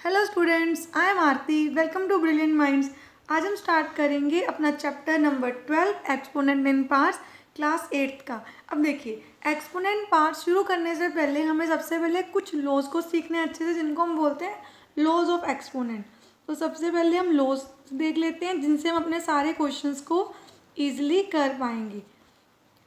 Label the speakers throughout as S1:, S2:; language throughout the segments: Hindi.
S1: Hello students, I am Aarti. Welcome to brilliant minds. आज हम स्टार्ट करेंगे अपना chapter number 12 exponent in parts class 8 का। अब देखिए, एक्सपोनेंट पार्ट्स शुरू करने से पहले हमें सबसे पहले कुछ लॉज को सीखने अच्छे से, जिनको हम बोलते हैं लॉज ऑफ एक्सपोनेंट। तो सबसे पहले हम लॉज देख लेते हैं जिनसे हम अपने सारे क्वेश्चंस को ईजिली कर पाएंगे।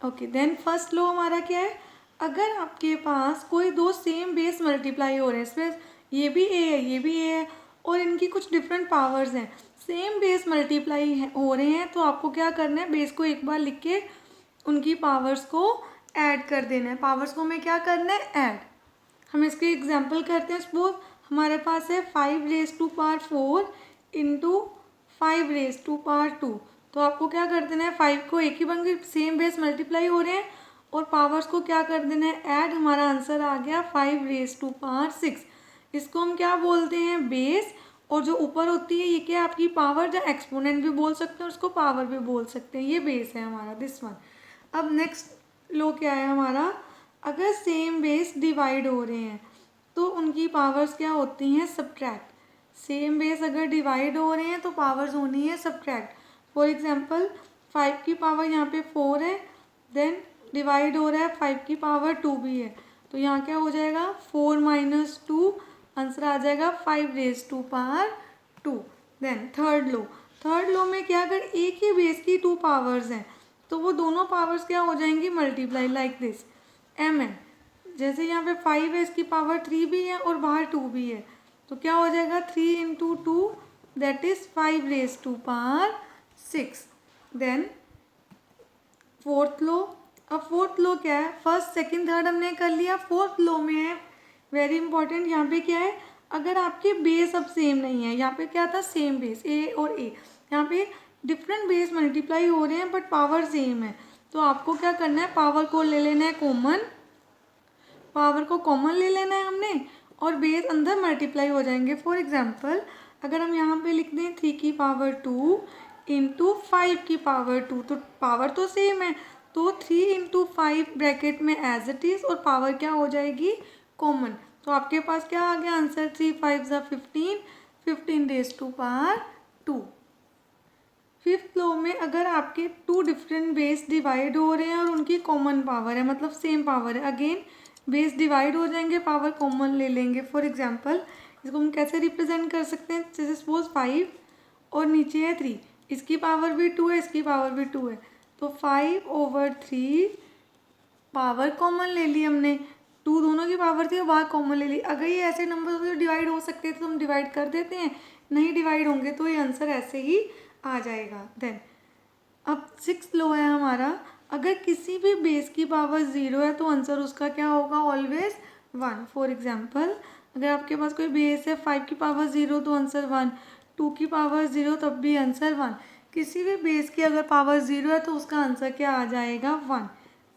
S1: ओके, देन फर्स्ट लॉ हमारा क्या है? अगर आपके पास कोई दो सेम बेस मल्टीप्लाई हो रहे हैं, इसमें ये भी ए है, ये भी ए है, और इनकी कुछ डिफरेंट पावर्स हैं, सेम बेस मल्टीप्लाई हो रहे हैं, तो आपको क्या करना है? बेस को एक बार लिख के उनकी पावर्स को ऐड कर देना है। पावर्स को हमें क्या करना है? ऐड। हम इसके एग्जांपल करते हैं। सपोज हमारे पास है 5⁴ इंटू 5⁻²। तो आपको क्या कर देना है? 5 को एक ही बन सेम बेस मल्टीप्लाई हो रहे हैं और पावर्स को क्या कर देना है? ऐड। हमारा आंसर आ गया 5⁻6। इसको हम क्या बोलते हैं? बेस। और जो ऊपर होती है ये क्या? आपकी पावर, जो एक्सपोनेंट भी बोल सकते हैं, उसको पावर भी बोल सकते हैं। ये बेस है हमारा, दिस वन। अब नेक्स्ट लो क्या है हमारा? अगर सेम बेस डिवाइड हो रहे हैं तो उनकी पावर्स क्या होती हैं? सब्ट्रैक्ट। सेम बेस अगर डिवाइड हो रहे हैं तो पावर्स होनी है सब्ट्रैक्ट। फॉर एग्जांपल 5 की पावर यहाँ पे 4 है, देन डिवाइड हो रहा है 5 की पावर 2 भी है, तो यहाँ क्या हो जाएगा? 4 - 2, आंसर आ जाएगा 5⁻²। देन थर्ड लो में क्या? अगर एक ही बेस की 2 पावर्स हैं तो वो दोनों पावर्स क्या हो जाएंगी? Multiply, like this mn। जैसे यहाँ पे 5 है, इसकी पावर 3 भी है और बाहर 2 भी है, तो क्या हो जाएगा? 3 × 2 दैट इज 5⁻6। देन फोर्थ लो। अब फोर्थ लो क्या है? फर्स्ट सेकंड थर्ड हमने कर लिया। फोर्थ लो में है वेरी इंपॉर्टेंट, यहाँ पे क्या है? अगर आपके बेस अब सेम नहीं है, यहाँ पे क्या था? सेम बेस ए और ए, यहाँ पे डिफरेंट बेस मल्टीप्लाई हो रहे हैं बट पावर सेम है, तो आपको क्या करना है? पावर को ले लेना है कॉमन। पावर को कॉमन ले लेना है हमने और बेस अंदर मल्टीप्लाई हो जाएंगे। फॉर एग्जांपल अगर हम यहाँ पे लिख दें 3 की पावर 2 इंटू 5 की पावर 2, तो पावर तो सेम है, तो 3 × 5 ब्रैकेट में एज इट इज, और पावर क्या हो जाएगी? कॉमन। तो आपके पास क्या आ गया आंसर? 3 × 5 = 15, 15⁻²। फिफ्थ लो में अगर आपके 2 डिफरेंट बेस डिवाइड हो रहे हैं और उनकी कॉमन पावर है, मतलब सेम पावर है, अगेन बेस डिवाइड हो जाएंगे, पावर कॉमन ले लेंगे। फॉर एग्जांपल इसको हम कैसे रिप्रेजेंट कर सकते हैं? जैसे सपोज 5 और नीचे है 3, इसकी पावर भी 2 है, इसकी पावर भी 2 है, तो 5/3 पावर कॉमन ले ली हमने। 2 दोनों की पावर थी और बाहर कॉमन ले ली। अगर ये ऐसे नंबर होते तो डिवाइड हो सकते थे, तो हम डिवाइड कर देते हैं, नहीं डिवाइड होंगे तो ये आंसर ऐसे ही आ जाएगा। देन अब 6th लो है हमारा, अगर किसी भी बेस की पावर 0 है तो आंसर उसका क्या होगा? ऑलवेज 1। फॉर एग्जांपल अगर आपके पास कोई बेस है 5 की पावर 0 तो आंसर 1, 2 की पावर 0 तब भी आंसर 1। किसी भी बेस की अगर पावर 0 है तो उसका आंसर क्या आ जाएगा? 1।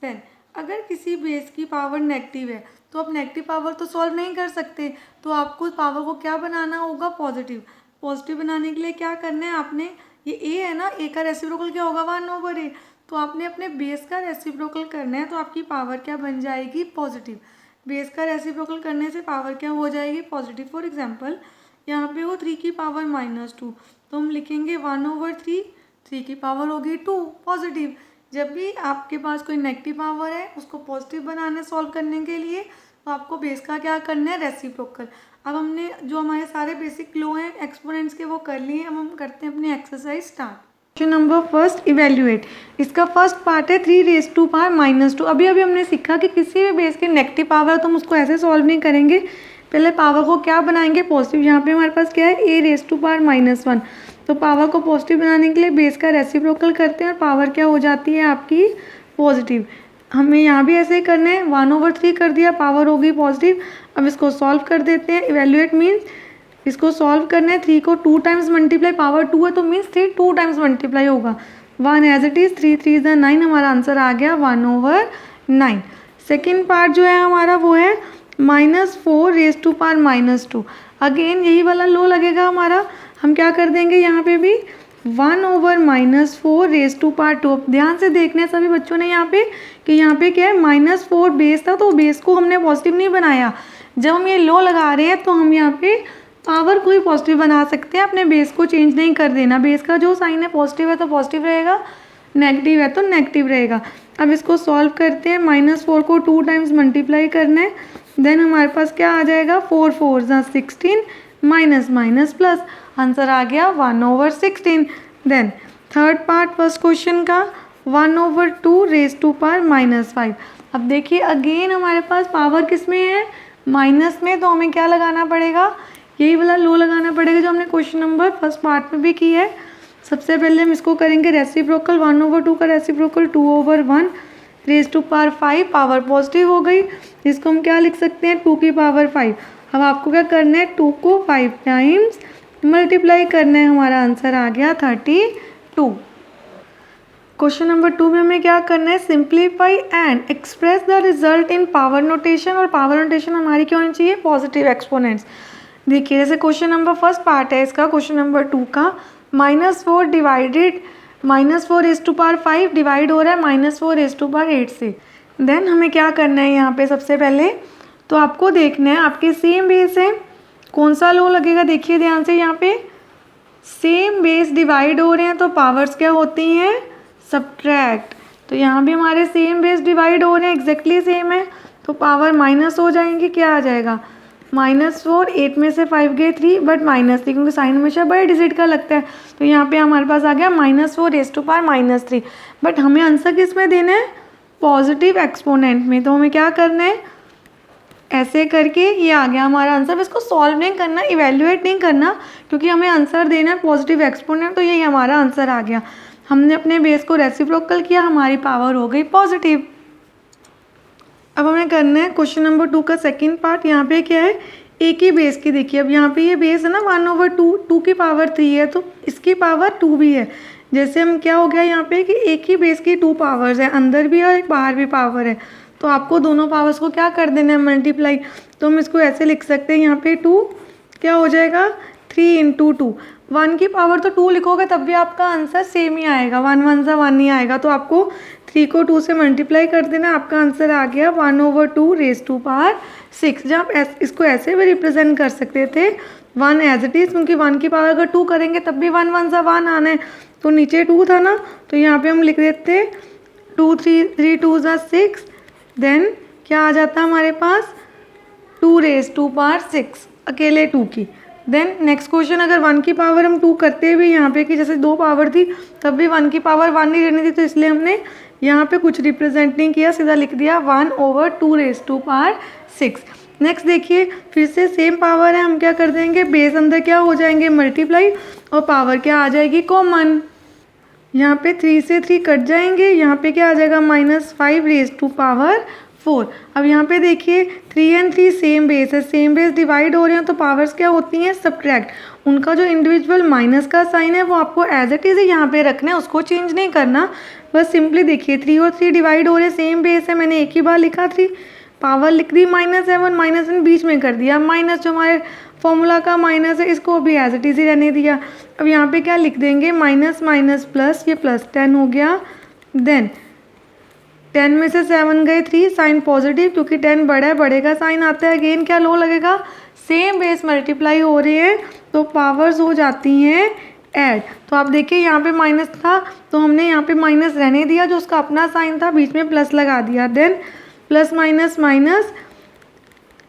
S1: देन अगर किसी बेस की पावर नेगेटिव है तो आप नेगेटिव पावर तो सॉल्व नहीं कर सकते, तो आपको पावर को क्या बनाना होगा? पॉजिटिव। पॉजिटिव बनाने के लिए क्या करना है आपने? ये ए है ना, ए का रेसिप्रोकल क्या होगा? 1/a। तो आपने अपने बेस का रेसिप्रोकल करना है, तो आपकी पावर क्या बन जाएगी? पॉजिटिव। बेस का रेसिप्रोकल करने से पावर क्या हो जाएगी? पॉजिटिव। फॉर एग्जांपल यहाँ पे हो 3 की पावर -2, तो हम लिखेंगे 1/3, 3 की पावर होगी 2, पॉजिटिव। जब भी आपके पास कोई नेगेटिव पावर है उसको पॉजिटिव बनाने सॉल्व करने के लिए, तो आपको बेस का क्या करना है? रेसिप्रोकल। अब हमने जो हमारे सारे बेसिक लो हैं एक्सपोनेंट्स के वो कर लिए। अब हम करते हैं अपनी exercise start. Question number first, evaluate. इसका फर्स्ट पार्ट है 3⁻2। अभी हमने सीखा कि किसी भी बेस के नेगेटिव पावर है तो हम उसको ऐसे सॉल्व नहीं करेंगे, पहले पावर को क्या बनाएंगे? पॉजिटिव। यहाँ पे हमारे पास क्या है? a⁻1। तो पावर को पॉजिटिव बनाने के लिए बेस का रेसिप्रोकल करते हैं और पावर क्या हो जाती है आपकी? पॉजिटिव। हमें यहाँ भी ऐसे ही करना है, 1/3 कर दिया, पावर होगी पॉजिटिव। अब इसको सॉल्व कर देते हैं। इवेल्युएट मीन्स इसको सॉल्व करना है, 3 को 2 टाइम्स मल्टीप्लाई, पावर 2 है तो मीन्स 3 2 टाइम्स मल्टीप्लाई होगा। 1 एज इट इज़, 3 3 = 9, हमारा आंसर आ गया 1/9। सेकेंड पार्ट जो है हमारा वो है -4⁻2। अगेन यही वाला लो लगेगा हमारा। हम क्या कर देंगे यहाँ पे भी? 1/-4⁻²। अब ध्यान से देखने सभी बच्चों ने यहाँ पे कि यहाँ पे क्या है? -4 बेस था, तो बेस को हमने पॉजिटिव नहीं बनाया। जब हम ये लो लगा रहे हैं तो हम यहाँ पे पावर को ही पॉजिटिव बना सकते हैं, अपने बेस को चेंज नहीं कर देना। बेस का जो साइन है पॉजिटिव है तो पॉजिटिव रहेगा, नेगेटिव है तो नेगेटिव रहेगा। अब इसको सॉल्व करते हैं। -4 को 2 टाइम्स मल्टीप्लाई करना है, देन हमारे पास क्या आ जाएगा, 4 4 16 माइनस माइनस प्लस, आंसर आ गया 1/16। Then third part first question का 1/2 रेज़ टू पावर -5। अब देखिए अगेन हमारे पास पावर किस में है, माइनस में, तो हमें क्या लगाना पड़ेगा, यही वाला लो लगाना पड़ेगा जो हमने क्वेश्चन नंबर फर्स्ट पार्ट में भी की है। सबसे पहले हम इसको करेंगे रेसिप्रोकल, 1/2 का reciprocal 2/1 raise to power 5, power positive हो गई। इसको हम क्या लिख सकते हैं, 2 की पावर 5। अब आपको क्या करना है, 2 को 5 टाइम्स मल्टीप्लाई करना है, हमारा आंसर आ गया 32। क्वेश्चन नंबर 2 में हमें क्या करना है, simplify and express the result in power notation. और पावर नोटेशन हमारी क्या होनी चाहिए, पॉजिटिव एक्सपोनेंट्स। देखिए जैसे क्वेश्चन नंबर फर्स्ट पार्ट है इसका, क्वेश्चन नंबर 2 का -4 divided -4 raise to power 5 divide हो रहा है -4 रेज़ टू पावर 8 से। देन हमें क्या करना है यहाँ पे, सबसे पहले तो आपको देखना है आपके सेम बेस है, कौन सा लो लगेगा, देखिए ध्यान से, यहाँ पे सेम बेस डिवाइड हो रहे हैं तो पावर्स क्या होती हैं, सब्ट्रैक्ट। तो यहाँ भी हमारे सेम बेस डिवाइड हो रहे हैं, एग्जैक्टली सेम है, तो पावर माइनस हो जाएंगी, क्या आ जाएगा, -4, 8 में से 5 गए 3, बट -3 क्योंकि साइन हमेशा बड़े डिजिट का लगता है, तो यहाँ पे हमारे पास आ गया -4 रेज़ टू पावर -3। बट हमें आंसर किस में देना है, पॉजिटिव एक्सपोनेंट में। तो हमें क्या करना है, ऐसे करके ये आ गया हमारा आंसर। इसको सॉल्व नहीं करना, इवेल्युएट नहीं करना, क्योंकि हमें आंसर देना है पॉजिटिव एक्सपोनेंट, तो यही हमारा आंसर आ गया। हमने अपने बेस को रेसिप्रोकल किया, हमारी पावर हो गई पॉजिटिव। अब हमें करना है क्वेश्चन नंबर 2 का सेकंड पार्ट। यहाँ पे क्या है, एक ही बेस की, देखिए अब यहाँ पे ये बेस है ना 1/2, 2 की पावर 3 है तो इसकी पावर 2 भी है। जैसे हम क्या हो गया यहाँ पे कि एक ही बेस की 2 पावर्स है, अंदर भी है और एक बाहर भी पावर है, तो आपको दोनों पावर्स को क्या कर देना है, मल्टीप्लाई। तो हम इसको ऐसे लिख सकते हैं, यहाँ पे 2 क्या हो जाएगा, 3 × 2। 1 की पावर तो 2 लिखोगे तब भी आपका आंसर सेम ही आएगा, 1 1 सा 1 ही आएगा, तो आपको 3 को 2 से मल्टीप्लाई कर देना, आपका आंसर आ गया 1/2 रेज़ टू पावर 6। जब आप इसको ऐसे भी रिप्रेजेंट कर सकते थे 1 एज इट इज़, क्योंकि 1 की पावर अगर 2 करेंगे तब भी 1 1 सा 1 आना है, तो नीचे 2 था ना, तो यहाँ पे हम लिख देते 2 3 2 6, देन क्या आ जाता हमारे पास 2 रेज़ टू पावर 6, अकेले 2 की। देन नेक्स्ट क्वेश्चन, अगर 1 की पावर हम 2 करते भी यहाँ पे कि जैसे 2 पावर थी तब भी 1 की पावर 1 ही रहनी थी, तो इसलिए हमने यहाँ पे कुछ रिप्रेजेंट नहीं किया, सीधा लिख दिया 1/2 रेज़ टू पावर 6। नेक्स्ट देखिए फिर से सेम पावर है, हम क्या कर देंगे, बेस अंदर क्या हो जाएंगे, मल्टीप्लाई, और पावर क्या आ जाएगी, कॉमन। यहाँ पे 3 से 3 कट जाएंगे, यहाँ पे क्या आ जाएगा, -5 रेज़ टू पावर 4। अब यहाँ पे देखिए 3 और 3 सेम बेस है, सेम बेस डिवाइड हो रहे हैं तो पावर्स क्या होती हैं, सब्ट्रैक्ट। उनका जो इंडिविजुअल माइनस का साइन है वो आपको एज इट इज़ यहाँ पे रखना है, उसको चेंज नहीं करना। बस सिंपली देखिए 3 और 3 डिवाइड हो रहे हैं, सेम बेस है, मैंने एक ही बार लिखा 3, पावर लिख दी -7, -7 बीच में कर दिया, माइनस जो हमारे फॉर्मूला का माइनस है इसको भी एज इट इज़ ही रहने दिया। अब यहाँ पे क्या लिख देंगे, माइनस माइनस प्लस, ये +10 हो गया। देन 10 में से 7 गए 3, साइन पॉजिटिव, क्योंकि 10 बड़ा है, बड़े का साइन आता है। अगेन क्या लो लगेगा, सेम बेस मल्टीप्लाई हो रहे हैं तो पावर्स हो जाती हैं ऐड। तो आप देखिए यहाँ पे माइनस था तो हमने यहाँ पे माइनस रहने दिया, जो उसका अपना साइन था बीच में प्लस लगा दिया। देन प्लस माइनस माइनस,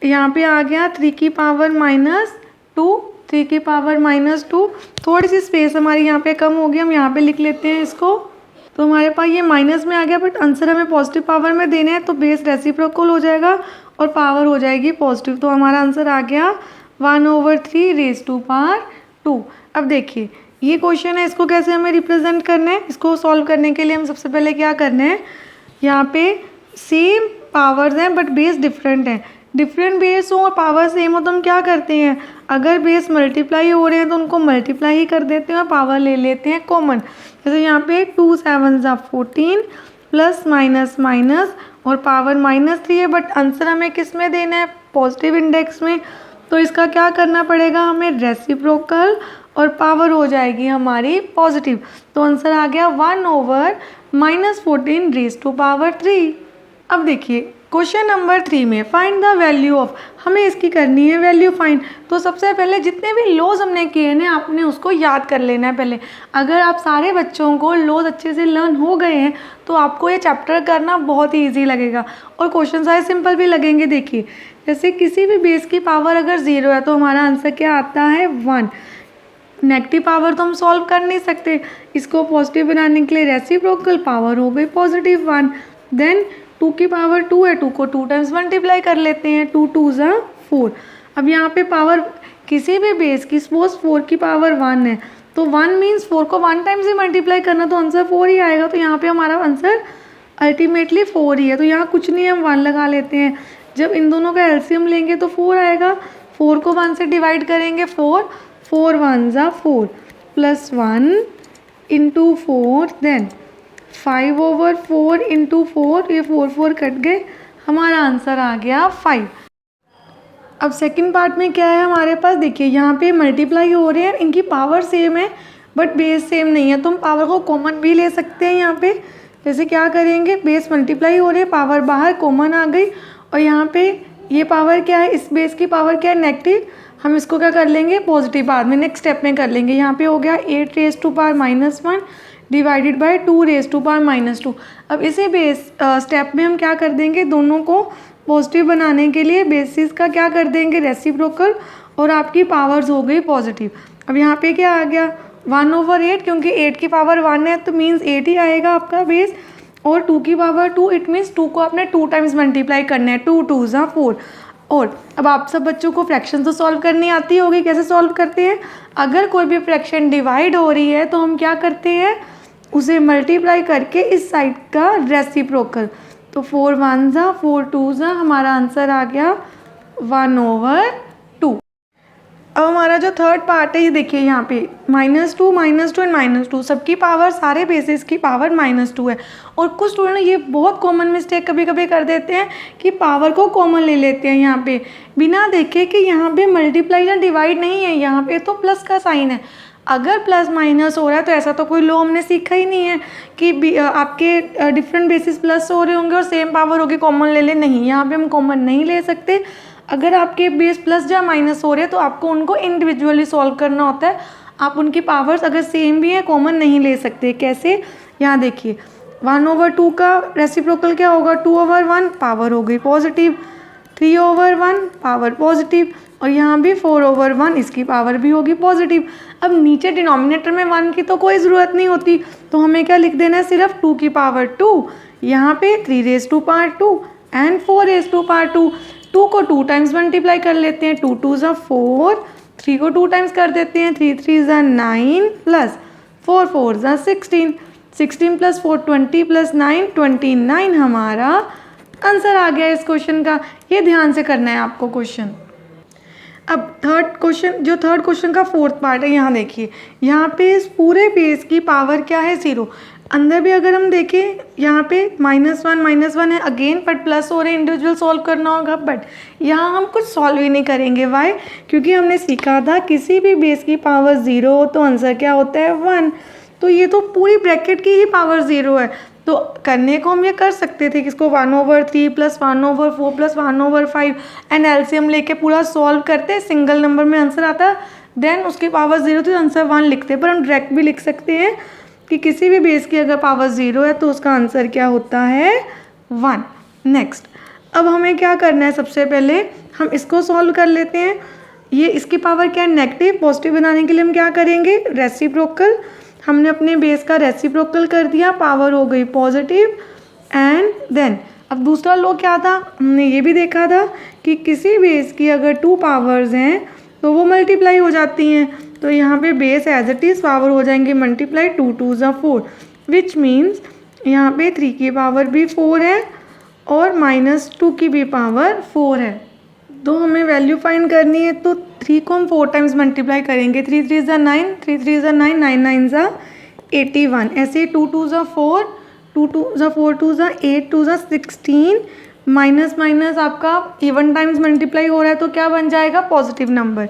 S1: यहाँ पे आ गया 3 की पावर -2, 3 की पावर -2। थोड़ी सी स्पेस हमारी यहाँ पे कम हो गई, हम यहाँ पे लिख लेते हैं इसको। तो हमारे पास ये माइनस में आ गया, बट आंसर हमें पॉजिटिव पावर में देने हैं, तो बेस रेसिप्रोकल हो जाएगा और पावर हो जाएगी पॉजिटिव। तो हमारा आंसर आ गया 1/3 रेज़ टू पावर 2। अब देखिए ये क्वेश्चन है, इसको कैसे हमें रिप्रेजेंट करना है, इसको सॉल्व करने के लिए हम सबसे पहले क्या करना है, यहाँ पे सेम पावर्स हैं बट बेस डिफरेंट है। डिफरेंट बेस हो और पावर सेम हो तो हम क्या करते हैं, अगर बेस मल्टीप्लाई हो रहे हैं तो उनको मल्टीप्लाई ही कर देते हैं और पावर ले लेते हैं कॉमन। जैसे यहाँ पे 2 7 14, प्लस माइनस माइनस और पावर -3 है, बट आंसर हमें किस में देना है, पॉजिटिव इंडेक्स में। तो इसका क्या करना पड़ेगा हमें, रेसिप्रोकल, और पावर हो जाएगी हमारी पॉजिटिव। तो आंसर आ गया 1/-14 रेज़ टू पावर 3। अब देखिए क्वेश्चन नंबर 3 में फाइंड द वैल्यू ऑफ, हमें इसकी करनी है वैल्यू फाइंड। तो सबसे पहले जितने भी लॉज हमने किए हैं आपने उसको याद कर लेना है पहले। अगर आप सारे बच्चों को लॉज अच्छे से लर्न हो गए हैं तो आपको ये चैप्टर करना बहुत ही ईजी लगेगा और क्वेश्चन सारे सिंपल भी लगेंगे। देखिए जैसे किसी भी बेस की पावर अगर 0 है तो हमारा आंसर क्या आता है 1। नेगेटिव पावर तो हम सॉल्व कर नहीं सकते, इसको पॉजिटिव बनाने के लिए रेसिप्रोकल पावर हो गई पॉजिटिव 1। देन 2 की पावर 2 है, 2 को 2 टाइम्स मल्टीप्लाई कर लेते हैं, 2 2 ज़ा 4। अब यहाँ पे पावर किसी भी बेस की सपोज 4 की पावर 1 है तो 1 मीन्स 4 को 1 टाइम्स ही मल्टीप्लाई करना तो आंसर 4 ही आएगा। तो यहाँ पे हमारा आंसर अल्टीमेटली 4 ही है। तो यहाँ कुछ नहीं, हम 1 लगा लेते हैं। जब इन दोनों का एलसीएम लेंगे तो 4 आएगा। 4 को 1 से डिवाइड करेंगे 4 1 ज़ा 4 प्लस 1 इंटू 4 देन 5/4 इंटू 4, ये 4 कट गए, हमारा आंसर आ गया 5। अब सेकंड पार्ट में क्या है हमारे पास, देखिए यहाँ पे मल्टीप्लाई हो रहे हैं, इनकी पावर सेम है बट बेस सेम नहीं है तो हम पावर को कॉमन भी ले सकते हैं। यहाँ पे जैसे क्या करेंगे, बेस मल्टीप्लाई हो रहे हैं, पावर बाहर कॉमन आ गई और यहाँ पे ये पावर क्या है, इस बेस की पावर क्या है नेगेटिव, हम इसको क्या कर लेंगे पॉजिटिव बाद में नेक्स्ट स्टेप में कर लेंगे। यहाँ पे हो गया 8 raise to power -1 divided by 2 raise to power -2। अब इसी बेस स्टेप में हम क्या कर देंगे, दोनों को पॉजिटिव बनाने के लिए बेसिस का क्या कर देंगे रेसिप्रोकल और आपकी पावर्स हो गई पॉजिटिव। अब यहाँ पे क्या आ गया 1/8, क्योंकि 8 की पावर 1 है तो मीन्स 8 ही आएगा आपका बेस, और 2 की पावर 2 इट मीन्स 2 को आपने 2 टाइम्स मल्टीप्लाई करना है, 2 2 ज़ा 4। और अब आप सब बच्चों को फ्रैक्शन तो सॉल्व करनी आती होगी, कैसे सॉल्व करते हैं, अगर कोई भी फ्रैक्शन डिवाइड हो रही है तो हम क्या करते हैं उसे मल्टीप्लाई करके इस साइड का रेसिप्रोकल, तो 4 1 ज़ा 4 2 ज़ा, हमारा आंसर आ गया 1/2। अब हमारा जो थर्ड पार्ट है ये देखिए यहाँ पे -2 एंड -2 सबकी पावर, सारे बेसिस की पावर -2 है। और कुछ स्टूडेंट ये बहुत कॉमन मिस्टेक कभी कभी कर देते हैं कि पावर को कॉमन ले लेते हैं यहाँ पे बिना देखे कि यहाँ पे मल्टीप्लाई या डिवाइड नहीं है, यहाँ पे तो प्लस का साइन है। अगर प्लस माइनस हो रहा है तो ऐसा तो कोई लॉ हमने सीखा ही नहीं है कि आपके डिफरेंट बेसिस प्लस हो रहे होंगे और सेम पावर होगी कॉमन ले ले, नहीं, यहाँ पे हम कॉमन नहीं ले सकते। अगर आपके बेस प्लस या माइनस हो रहे हैं तो आपको उनको इंडिविजुअली सॉल्व करना होता है। आप उनकी पावर्स अगर सेम भी है कॉमन नहीं ले सकते। कैसे, यहाँ देखिए 1/2 का रेसिप्रोकल क्या होगा 2/1, पावर हो गई पॉजिटिव, 3/1 पावर पॉजिटिव, और यहाँ भी 4/1 इसकी पावर भी होगी पॉजिटिव। अब नीचे डिनोमिनेटर में 1 की तो कोई ज़रूरत नहीं होती तो हमें क्या लिख देना है, सिर्फ 2 की पावर 2, यहाँ पे 3 raise to power 2 and 4 raise to power 2। 2 को 2 टाइम्स मल्टीप्लाई कर लेते हैं, 2 2 ज़ा 4, 3 को 2 टाइम्स कर देते हैं, 3 3 ज़ा 9 प्लस 4 4 ज़ा 16, 16 प्लस 4 20 प्लस 9 29 हमारा आंसर आ गया इस क्वेश्चन का। ये ध्यान से करना है आपको क्वेश्चन। अब थर्ड क्वेश्चन का फोर्थ पार्ट है, यहाँ देखिए यहाँ पे इस पूरे बेस की पावर क्या है 0। अंदर भी अगर हम देखें यहाँ पे -1 है अगेन, बट प्लस हो रहे इंडिविजुअल सॉल्व करना होगा, बट यहाँ हम कुछ सॉल्व ही नहीं करेंगे। वाई, क्योंकि हमने सीखा था किसी भी बेस की पावर 0 हो तो आंसर क्या होता है 1। तो ये तो पूरी ब्रैकेट की ही पावर 0 है, तो करने को हम ये कर सकते थे किसको 1/3 प्लस 1/4 प्लस 1/5 एंड एलसीएम लेके पूरा सॉल्व करते, सिंगल नंबर में आंसर आता, देन उसकी पावर 0 थी तो आंसर 1 लिखते। पर हम डायरेक्ट भी लिख सकते हैं कि किसी भी बेस की अगर पावर 0 है तो उसका आंसर क्या होता है 1। नेक्स्ट, अब हमें क्या करना है, सबसे पहले हम इसको सॉल्व कर लेते हैं। ये इसकी पावर क्या है नेगेटिव, पॉजिटिव बनाने के लिए हम क्या करेंगे रेसिप्रोकल, हमने अपने बेस का रेसिप्रोकल कर दिया, पावर हो गई पॉजिटिव एंड देन अब दूसरा लॉ क्या था, हमने ये भी देखा था कि किसी बेस की अगर 2 पावर्स हैं तो वो मल्टीप्लाई हो जाती हैं, तो यहाँ पे base as it is power हो जाएंगे मल्टीप्लाई, 2 2 ज़ा 4 विच मीन्स यहाँ पे 3 की पावर भी 4 है और -2 की भी पावर 4 है। तो हमें वैल्यू फाइंड करनी है तो 3 को हम 4 टाइम्स मल्टीप्लाई करेंगे, 3 3 ज़ा 9, 3 3 ज़ा 9, 9 9 ज़ा 81, ऐसे 2 2 ज़ा 4, 2 2 ज़ा 4 2 ज़ा 8, 2 ज़ा 16, माइनस माइनस आपका इवन टाइम्स मल्टीप्लाई हो रहा है तो क्या बन जाएगा पॉजिटिव नंबर।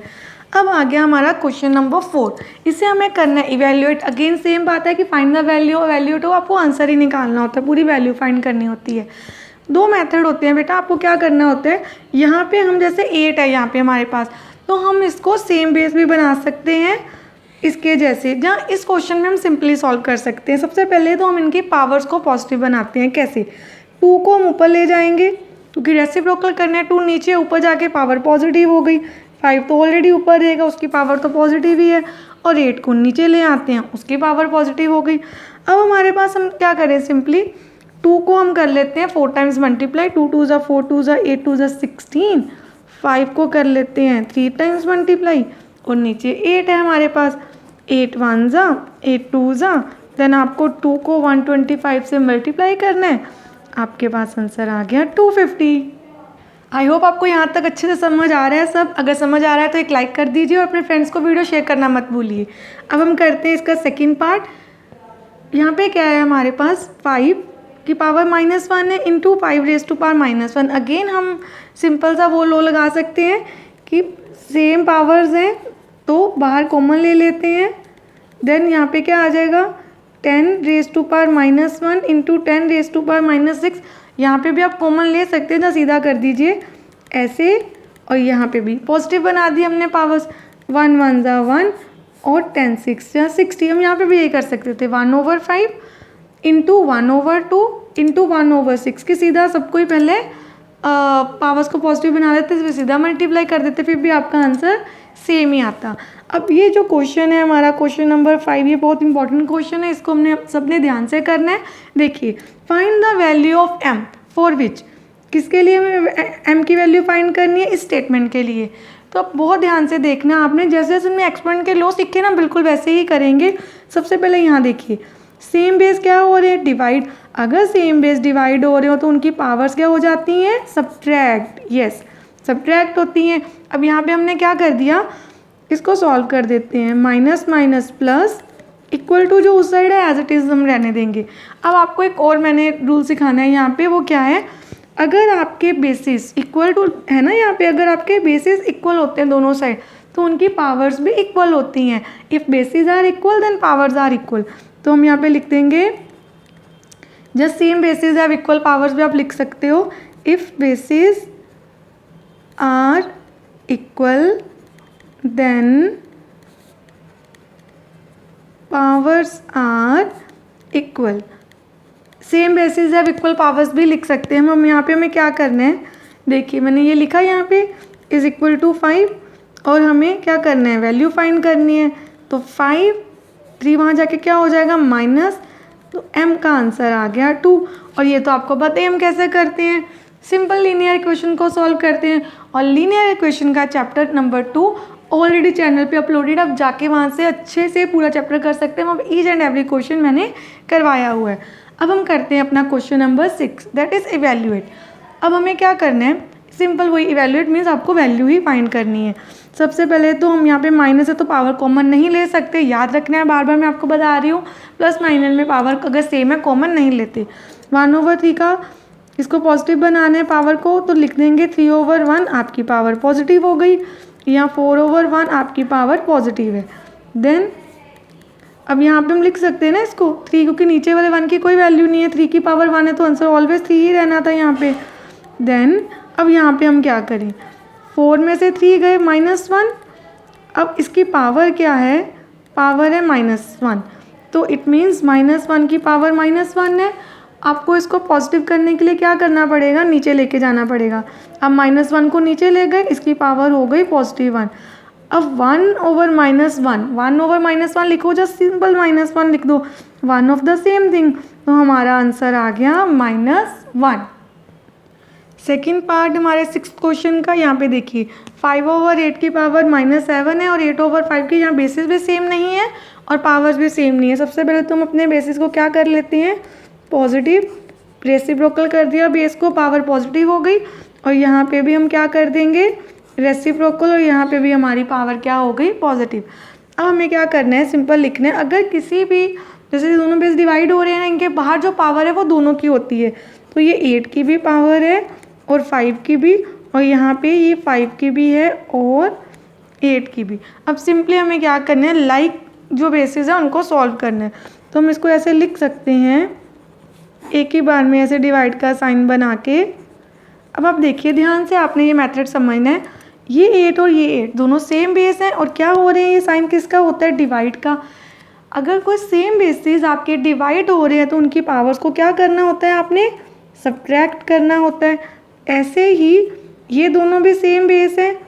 S1: अब आ गया हमारा क्वेश्चन नंबर 4, इसे हमें करना है इवेल्युएट। अगेन सेम बात है कि फाइंड द वैल्यू, वैल्यू तो आपको आंसर ही निकालना होता है, पूरी वैल्यू फाइंड करनी होती है। दो मेथड होते हैं बेटा, आपको क्या करना होता है, यहाँ पे हम जैसे 8 है यहाँ पे हमारे पास, तो हम इसको सेम बेस भी बना सकते हैं इसके जैसे, जहाँ इस क्वेश्चन में हम सिंपली सॉल्व कर सकते हैं। सबसे पहले तो हम इनकी पावर्स को पॉजिटिव बनाते हैं। कैसे? 2 को हम ऊपर ले जाएंगे क्योंकि रेसिप्रोकल करना है, 2 नीचे, ऊपर जाके पावर पॉजिटिव हो गई, 5 तो ऑलरेडी ऊपर रहेगा, उसकी पावर तो पॉजिटिव ही है, और 8 को नीचे ले आते हैं, उसकी पावर पॉजिटिव हो गई। अब हमारे पास हम क्या करें, सिंपली 2 को हम कर लेते हैं 4 टाइम्स मल्टीप्लाई, 2 2 ज़ा 4, 2 ज़ा 8, 2 ज़ा 16, 5 को कर लेते हैं 3 टाइम्स मल्टीप्लाई, और नीचे 8 है हमारे पास, 8 1 ज़ा 8 2 ज़ा, देन आपको 2 को 125 से मल्टीप्लाई करना है, आपके पास आंसर आ गया 250। आई होप आपको यहाँ तक अच्छे से समझ आ रहा है सब। अगर समझ आ रहा है तो एक लाइक कर दीजिए और अपने फ्रेंड्स को वीडियो शेयर करना मत भूलिए। अब हम करते हैं इसका सेकंड पार्ट। यहाँ पे क्या है हमारे पास, 5 की पावर -1 है into 5 raise to power -1। Again हम सिंपल सा वो लो लगा सकते हैं कि सेम पावर्स हैं तो बाहर कॉमन ले लेते हैं, देन यहाँ पे क्या आ जाएगा 10 raise to power -1 into 10 raise to power -6। यहाँ पे भी आप कॉमन ले सकते हैं, ना सीधा कर दीजिए ऐसे, और यहाँ पे भी पॉजिटिव बना दी हमने पावर्स, 1 1 ज़ा 1 और 10 6 या 60। हम यहाँ पे भी यही कर सकते थे, 1/5 इंटू 1/2 इंटू 1/6 की सीधा सबको ही पहले पावर्स को पॉजिटिव बना देते, फिर सीधा मल्टीप्लाई कर देते, फिर भी आपका आंसर सेम ही आता। अब ये जो क्वेश्चन है हमारा क्वेश्चन नंबर 5, ये बहुत इंपॉर्टेंट क्वेश्चन है, इसको हमने सबने ध्यान से करना है। देखिए, find the value of m for which, किसके लिए हमें m की वैल्यू फाइंड करनी है, इस स्टेटमेंट के लिए। तो अब बहुत ध्यान से देखना आपने, जैसे जैसे हमने एक्सपोनेंट के लॉ सीखे ना, बिल्कुल वैसे ही करेंगे। सबसे पहले यहाँ देखिए, सेम बेस क्या हो रहे हैं, डिवाइड। अगर सेम बेस डिवाइड हो रहे हो तो उनकी पावर्स क्या हो जाती हैं, सब्ट्रैक्ट। यस, सब्ट्रैक्ट होती हैं। अब यहाँ पे हमने क्या कर दिया, इसको सॉल्व कर देते हैं, minus minus plus equal to, जो उस साइड है एज इट इज़ हम रहने देंगे। अब आपको एक और मैंने रूल सिखाना है यहाँ पे, वो क्या है, अगर आपके बेसिस इक्वल टू है ना, यहाँ पे अगर आपके बेसिस इक्वल होते हैं दोनों साइड, तो उनकी पावर्स भी इक्वल होती हैं। If basis are equal then powers are equal. तो हम यहाँ पे लिख देंगे, just same basis have equal powers भी आप लिख सकते हो। If basis are equal then powers are equal. Same basis have equal powers भी लिख सकते हैं हम। यहाँ पे हमें क्या करना है, देखिए मैंने ये लिखा यहाँ पे इज़ इक्वल टू 5, और हमें क्या करना है, वैल्यू फाइंड करनी है। तो 5 3 वहाँ जाके क्या हो जाएगा माइनस, तो m का आंसर आ गया 2। और ये तो आपको पता है हम कैसे करते हैं, सिंपल लीनियर इक्वेशन को सॉल्व करते हैं। और लीनियर इक्वेशन का चैप्टर नंबर 2 ऑलरेडी चैनल पे अपलोडेड, आप जाके वहाँ से अच्छे से पूरा चैप्टर कर सकते हैं। वहाँ ईच एंड एवरी क्वेश्चन मैंने करवाया हुआ है। अब हम करते हैं अपना question number 6, that is evaluate. अब हमें क्या करना है, सिंपल वही, इवेल्यूएट मीन्स आपको वैल्यू ही फाइंड करनी है। सबसे पहले तो हम यहाँ पे माइनस है तो पावर कॉमन नहीं ले सकते, याद रखना है, बार बार मैं आपको बता रही हूँ। प्लस माइनस में पावर अगर सेम है कॉमन नहीं लेते। 1/3 का इसको पॉजिटिव बनाना है पावर को, तो लिख देंगे 3/1, आपकी पावर पॉजिटिव हो गई। यहाँ 4/1 आपकी पावर पॉजिटिव है। देन अब यहाँ पे हम लिख सकते हैं ना इसको 3, क्योंकि नीचे वाले 1 की कोई वैल्यू नहीं है, 3 की पावर 1 है तो आंसर ऑलवेज 3 ही रहना था यहाँ पे। देन अब यहाँ पे हम क्या करें, 4 में से 3 गए -1, अब इसकी पावर क्या है, पावर है -1, तो इट मीन्स -1 की पावर -1 है। आपको इसको पॉजिटिव करने के लिए क्या करना पड़ेगा, नीचे लेके जाना पड़ेगा। अब -1 को नीचे ले गए, इसकी पावर हो गई +1। अब 1/-1, 1/-1 लिखो, जस्ट सिंपल -1 लिख दो, 1 ऑफ द सेम थिंग, तो हमारा आंसर आ गया -1। सेकेंड पार्ट हमारे 6th क्वेश्चन का, यहाँ पे देखिए 5/8 की पावर -7 है और 8/5 की यहाँ बेसिस भी सेम नहीं है और पावर्स भी सेम नहीं है। सबसे पहले तो हम अपने बेसिस को क्या कर लेते हैं, पॉजिटिव, रेसिप्रोकल कर दिया बेस को, पावर पॉजिटिव हो गई। और यहाँ पे भी हम क्या कर देंगे, रेसिप्रोकल, और यहाँ पे भी हमारी पावर क्या हो गई, पॉजिटिव। अब हमें क्या करना है, सिंपल लिखना है, अगर किसी भी, जैसे दोनों बेस डिवाइड हो रहे हैं, इनके बाहर जो पावर है वो दोनों की होती है, तो ये 8 की भी पावर है और 5 की भी, और यहाँ पे ये 5 की भी है और 8 की भी। अब सिंपली हमें क्या करना है, लाइक जो बेसिस है उनको सॉल्व करना है। तो हम इसको ऐसे लिख सकते हैं, एक ही बार में ऐसे डिवाइड का साइन बना के। अब आप देखिए ध्यान से, आपने ये मेथड समझना है। ये 8 और ये 8 दोनों सेम बेस हैं और क्या हो रहे हैं, ये साइन किसका होता है, डिवाइड का। अगर कोई सेम बेसिस आपके डिवाइड हो रहे हैं तो उनकी पावर्स को क्या करना होता है, आपने सब्ट्रैक्ट करना होता है। ऐसे ही ये दोनों भी सेम बेस है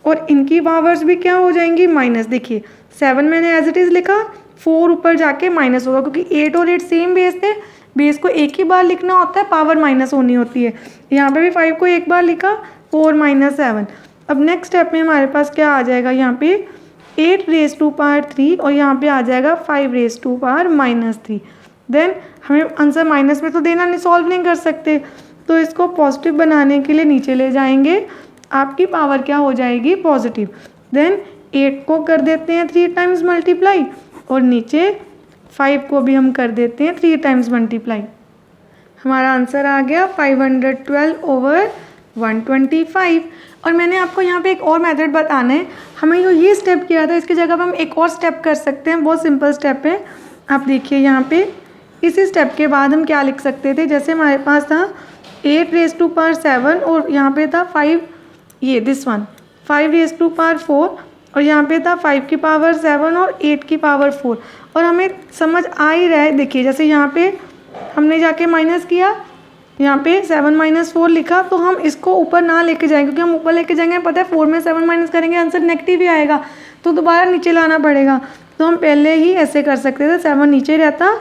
S1: और इनकी पावर्स भी क्या हो जाएंगी, माइनस। देखिए 7 मैंने एज इट इज़ लिखा, 4 ऊपर जाके माइनस होगा क्योंकि 8 और 8 सेम बेस थे। बेस को एक ही बार लिखना होता है, पावर माइनस होनी होती है। यहाँ पे भी 5 को एक बार लिखा, 4 - 7। अब नेक्स्ट स्टेप में हमारे पास क्या आ जाएगा, यहाँ पे 8 रेज़ टू पावर 3 और यहाँ पे आ जाएगा 5 रेज़ टू पावर -3। देन हमें आंसर माइनस में तो देना नहीं, सॉल्व नहीं कर सकते, तो इसको पॉजिटिव बनाने के लिए नीचे ले जाएंगे, आपकी पावर क्या हो जाएगी, पॉजिटिव। देन 8 को कर देते हैं 3 टाइम्स मल्टीप्लाई और नीचे 5 को भी हम कर देते हैं 3 टाइम्स मल्टीप्लाई। हमारा आंसर आ गया 512/125। और मैंने आपको यहाँ पे एक और मेथड बताना है। हमें जो ये स्टेप किया था इसकी जगह पर हम एक और स्टेप कर सकते हैं, बहुत सिंपल स्टेप है। आप देखिए यहाँ पे इसी स्टेप के बाद हम क्या लिख सकते थे, जैसे हमारे पास था 8 रेज़ टू पावर 7 और यहाँ पे था 5, ये this one 5 raise to power 4 और यहाँ पे था 5 की पावर 7 और 8 की पावर 4। और हमें समझ आ ही रहा है, देखिए जैसे यहाँ पे हमने जाके माइनस किया, यहाँ पे 7 - 4 लिखा, तो हम इसको ऊपर ना लेके जाएंगे क्योंकि हम ऊपर लेके जाएंगे पता है 4 में 7 माइनस करेंगे आंसर नेगेटिव ही आएगा, तो दोबारा नीचे लाना पड़ेगा। तो हम पहले ही ऐसे कर सकते थे, 7 नीचे रहता,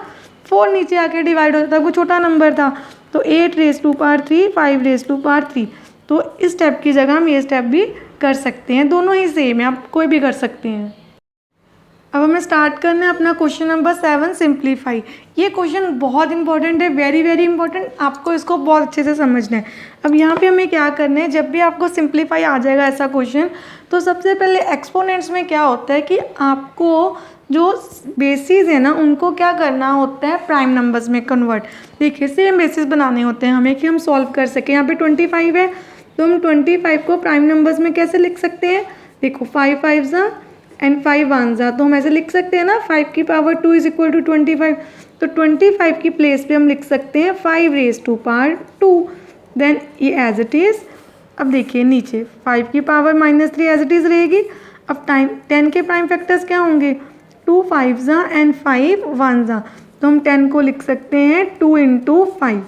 S1: 4 नीचे आके डिवाइड हो जाता, वो छोटा नंबर था, तो 8 raise to power 3, 5 raise to power 3। तो इस स्टेप की जगह हम ये स्टेप भी कर सकते हैं, दोनों ही सेम है, आप कोई भी कर सकते हैं। अब हमें स्टार्ट करना है अपना क्वेश्चन नंबर 7, सिंप्लीफाई। ये क्वेश्चन बहुत इंपॉर्टेंट है, वेरी वेरी इंपॉर्टेंट, आपको इसको बहुत अच्छे से समझना है। अब यहाँ पे हमें क्या करना है, जब भी आपको सिंप्लीफाई आ जाएगा ऐसा क्वेश्चन, तो सबसे पहले एक्सपोनेंट्स में क्या होता है कि आपको जो बेसिस है ना उनको क्या करना होता है, प्राइम नंबर्स में कन्वर्ट। देखिए सेम बेसिस बनाने होते हैं हमें कि हम सॉल्व कर सकें। यहाँ पे 25 है तो हम 25 को प्राइम नंबर्स में कैसे लिख सकते हैं, देखो 5 5 एंड 5 1 तो हम ऐसे लिख सकते हैं ना, 5 की पावर 2 = 25। तो 25 की प्लेस पे हम लिख सकते हैं 5 रेज़ टू पावर 2। देन ये एज इट इज़। अब देखिए नीचे 5 की पावर -3 एज इट इज़ रहेगी। अब 10 के प्राइम फैक्टर्स क्या होंगे, 2 5 एंड 5 1 तो हम 10 को लिख सकते हैं 2 × 5।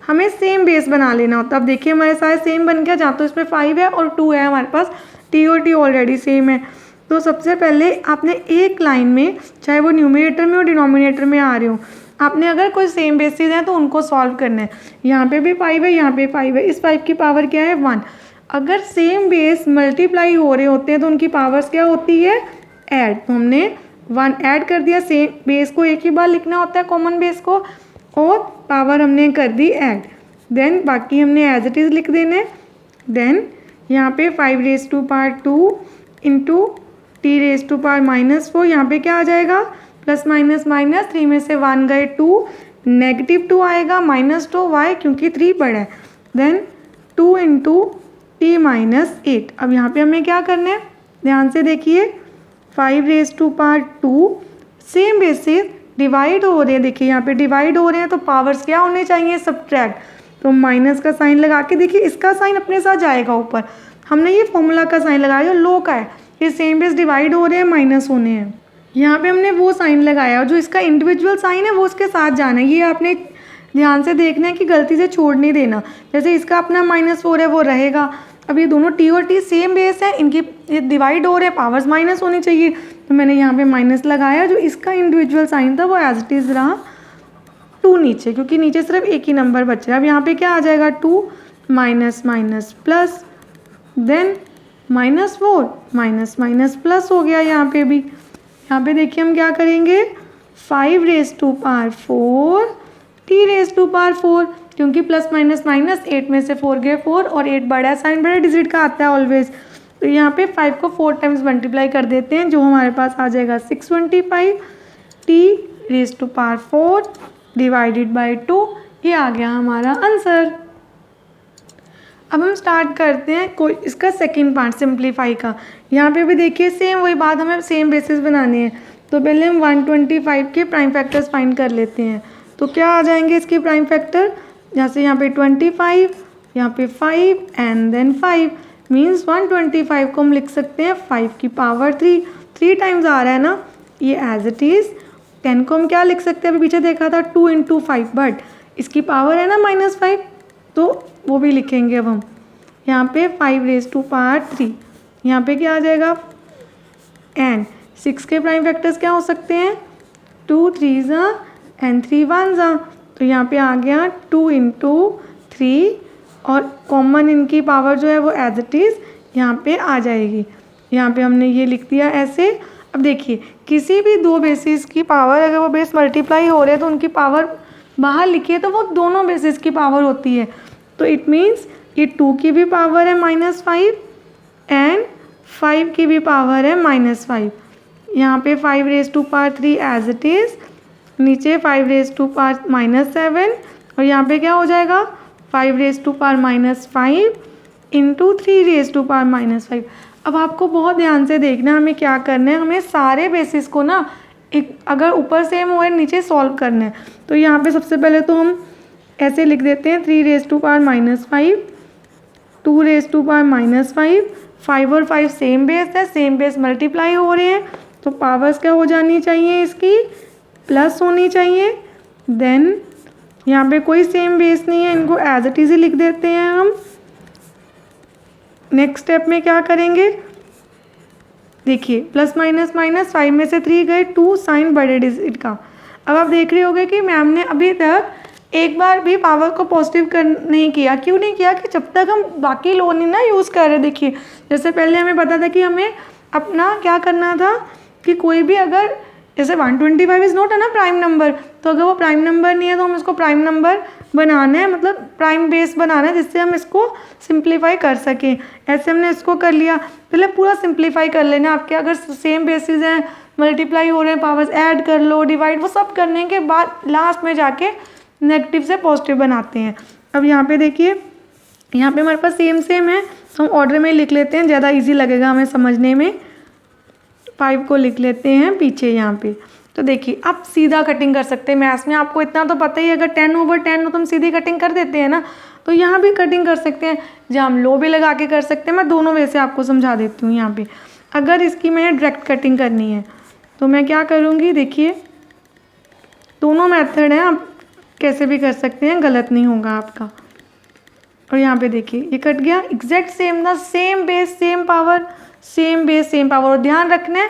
S1: हमें सेम बेस बना लेना होता है। अब देखिए हमारे सारे सेम बन गया, जहाँ तो इसमें 5 है और 2 है हमारे पास, टी और टी ऑलरेडी सेम है। तो सबसे पहले आपने एक लाइन में, चाहे वो न्यूमरेटर में और डिनोमिनेटर में आ रहे हो, आपने अगर कोई सेम बेसिस हैं तो उनको सॉल्व करना है। यहाँ पे भी 5 है, यहाँ पे 5 है, इस 5 की पावर क्या है, 1। अगर सेम बेस मल्टीप्लाई हो रहे होते हैं तो उनकी पावर्स क्या होती है, ऐड। तो हमने 1 ऐड कर दिया, सेम बेस को एक ही बार लिखना होता है कॉमन बेस को, और पावर हमने कर दी ऐड। देन बाकी हमने एज इट इज़ लिख देना है। देन यहाँ पे 5 raise to power 2 into t raise to power -4, यहाँ पे क्या आ जाएगा, प्लस माइनस माइनस, 3 में से 1 गए 2, -2 आएगा, -2 वाई क्योंकि 3 बड़ा है। Then 2 × t - 8। अब यहाँ पे हमें क्या करना है, ध्यान से देखिए, 5 raise to power 2 same basis divide हो रहे हैं, देखिए यहाँ पे डिवाइड हो रहे हैं तो पावर्स क्या होने चाहिए, सब्ट्रैक्ट। तो माइनस का साइन लगा के, देखिए इसका साइन अपने साथ जाएगा ऊपर, हमने ये फॉर्मूला का साइन लगाया जो लो का है, ये सेम बेस डिवाइड हो रहे हैं, माइनस होने हैं। यहाँ पे हमने वो साइन लगाया और जो इसका इंडिविजुअल साइन है वो उसके साथ जाना है। ये आपने ध्यान से देखना है कि गलती से छोड़ नहीं देना। जैसे इसका अपना -4 है वो रहेगा। अब ये दोनों टी और टी सेम बेस है, इनकी डिवाइड हो रहे हैं, पावर्स माइनस होनी चाहिए, तो मैंने यहाँ पे माइनस लगाया। जो इसका इंडिविजुअल साइन था वो एज इट इज़ रहा 2 नीचे, क्योंकि नीचे सिर्फ एक ही नंबर बच रहा है। अब यहाँ पे क्या आ जाएगा, 2 minus minus plus, then -4 minus minus plus हो गया। यहाँ पे भी, यहाँ पे देखिए हम क्या करेंगे, 5 raise to power 4 t raise to power 4, क्योंकि प्लस माइनस माइनस, 8 में से 4 गए 4 और 8 बड़ा साइन बड़े डिजिट का आता है ऑलवेज। तो यहाँ पे 5 को 4 टाइम्स मल्टीप्लाई कर देते हैं, जो हमारे पास आ जाएगा 625 t raise to power 4 divided by 2। ये आ गया हमारा आंसर। अब हम स्टार्ट करते हैं कोई इसका सेकंड पार्ट सिंप्लीफाई का। यहाँ पे भी देखिए सेम वही बात, हमें सेम बेसिस बनाने हैं। तो पहले हम 125 के प्राइम फैक्टर्स फाइंड कर लेते हैं। तो क्या आ जाएंगे इसके प्राइम फैक्टर, जैसे यहाँ पे 25, यहाँ पे 5 एंड देन 5 मीन्स 125 को हम लिख सकते हैं 5 की पावर 3 टाइम्स आ रहा है ना ये एज इट इज़। 10 को हम क्या लिख सकते हैं, अभी पीछे देखा था 2 × 5, बट इसकी पावर है ना -5 तो वो भी लिखेंगे अब हम। यहाँ पे 5⁻³ यहाँ पे क्या आ जाएगा, एंड 6 के प्राइम फैक्टर्स क्या हो सकते हैं, 2 3s एंड 3 1s, तो यहाँ पे आ गया 2 × 3 और कॉमन इनकी पावर जो है वो एज इट इज़ यहाँ पे आ जाएगी। यहाँ पे हमने ये लिख दिया ऐसे। अब देखिए किसी भी दो बेसिस की पावर अगर वो बेस मल्टीप्लाई हो रहे हैं तो उनकी पावर बाहर लिखिए तो वो दोनों बेसिस की पावर होती है, तो इट मीन्स ये 2 की भी पावर है -5 एंड 5 की भी पावर है -5। यहाँ पे 5⁻³ एज इट इज़, नीचे 5⁻⁻7 और यहाँ पे क्या हो जाएगा 5⁻⁻5 × 3⁻⁻5। अब आपको बहुत ध्यान से देखना हमें क्या करना है, हमें सारे बेसिस को ना एक अगर ऊपर सेम हो नीचे सॉल्व करना है। तो यहाँ पे सबसे पहले तो हम ऐसे लिख देते हैं 3⁻⁻5, 2⁻⁻5, 5 और 5 सेम बेस है, सेम बेस मल्टीप्लाई हो रहे हैं तो पावर्स क्या हो जानी चाहिए, इसकी प्लस होनी चाहिए। देन यहाँ पे कोई सेम बेस नहीं है, इनको एज इट इज़ ही लिख देते हैं हम। नेक्स्ट स्टेप में क्या करेंगे, देखिए प्लस माइनस माइनस 5 में से 3 गए, 2 साइन बड़े डिजिट का। अब आप देख रहे होंगे कि मैम ने अभी तक एक बार भी पावर को पॉजिटिव कर नहीं किया। क्यों नहीं किया, कि जब तक हम बाकी लो नहीं ना यूज़ कर रहे। देखिए जैसे पहले हमें पता था कि हमें अपना क्या करना था कि कोई भी अगर जैसे 125 इज़ नॉट है ना प्राइम नंबर, तो अगर वो प्राइम नंबर नहीं है तो हम इसको प्राइम नंबर बनाना है, मतलब प्राइम बेस बनाना है जिससे हम इसको सिंप्लीफाई कर सकें। ऐसे हमने इसको कर लिया, पहले पूरा सिंप्लीफाई कर लेना। आपके अगर सेम बेसिस हैं, मल्टीप्लाई हो रहे हैं, पावर्स ऐड कर लो, डिवाइड, वो सब करने के बाद लास्ट में जाके नेगेटिव से पॉजिटिव बनाते हैं। अब यहाँ पे देखिए, यहाँ पे हमारे पास सेम है तो हम ऑर्डर में लिख लेते हैं, ज़्यादा इजी लगेगा हमें समझने में। 5 को लिख लेते हैं पीछे यहाँ पे। तो देखिए आप सीधा कटिंग कर सकते हैं, मैथ्स में आपको इतना तो पता ही है, अगर 10/10 हो तो हम सीधी कटिंग कर देते हैं ना, तो यहाँ भी कटिंग कर सकते हैं, जहाँ हम लो भी लगा के कर सकते हैं। मैं दोनों वे से आपको समझा देती हूँ। यहाँ पे अगर इसकी मैंने डायरेक्ट कटिंग करनी है तो मैं क्या करूँगी, देखिए दोनों मेथड हैं, आप कैसे भी कर सकते हैं, गलत नहीं होगा आपका। और यहाँ पे देखिए ये कट गया, एग्जैक्ट सेम ना, same base same power, same base same power. और ध्यान रखना है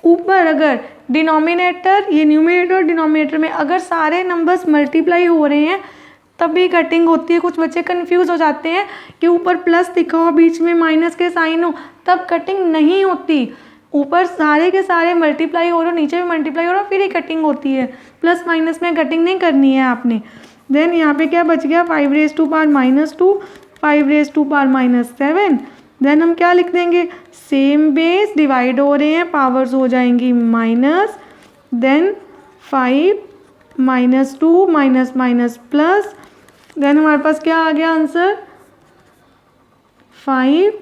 S1: ऊपर अगर डिनोमिनेटर, ये न्यूमरेटर और डिनोमिनेटर में अगर सारे नंबर्स मल्टीप्लाई हो रहे हैं तभी कटिंग होती है। कुछ बच्चे कंफ्यूज हो जाते हैं कि ऊपर प्लस दिखा हो बीच में माइनस के साइन हो, तब कटिंग नहीं होती। ऊपर सारे के सारे मल्टीप्लाई हो रहे हो, नीचे भी मल्टीप्लाई हो रहा हो, फिर ही कटिंग होती है। प्लस माइनस में कटिंग नहीं करनी है आपने। देन यहाँ पे क्या बच गया, 5⁻⁻2, 5⁻⁻7। देन हम क्या लिख देंगे, सेम बेस डिवाइड हो रहे हैं, पावर्स हो जाएंगी minus, then 5 -2 minus minus plus. Then हमारे पास क्या आ गया आंसर, 5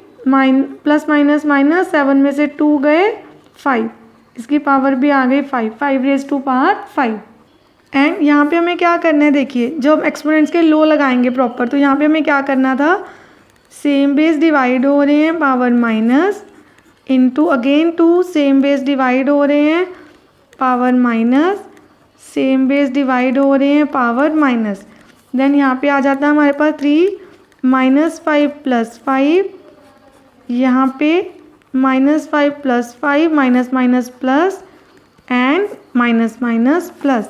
S1: प्लस माइनस माइनस 7 में से 2 गए 5, इसकी पावर भी आ गई 5, 5⁻5। एंड यहाँ पे हमें क्या करना है, देखिए जब एक्सपोनेंट्स के लो लगाएंगे प्रॉपर, तो यहाँ पे हमें क्या करना था, सेम बेस डिवाइड हो रहे हैं, power minus, into again 2 same base divide हो रहे हैं, power minus, same base divide हो रहे हैं, पावर माइनस। देन यहाँ पे आ जाता है हमारे पास 3 -5 + 5, यहाँ पे -5 + 5 minus minus plus and minus minus plus.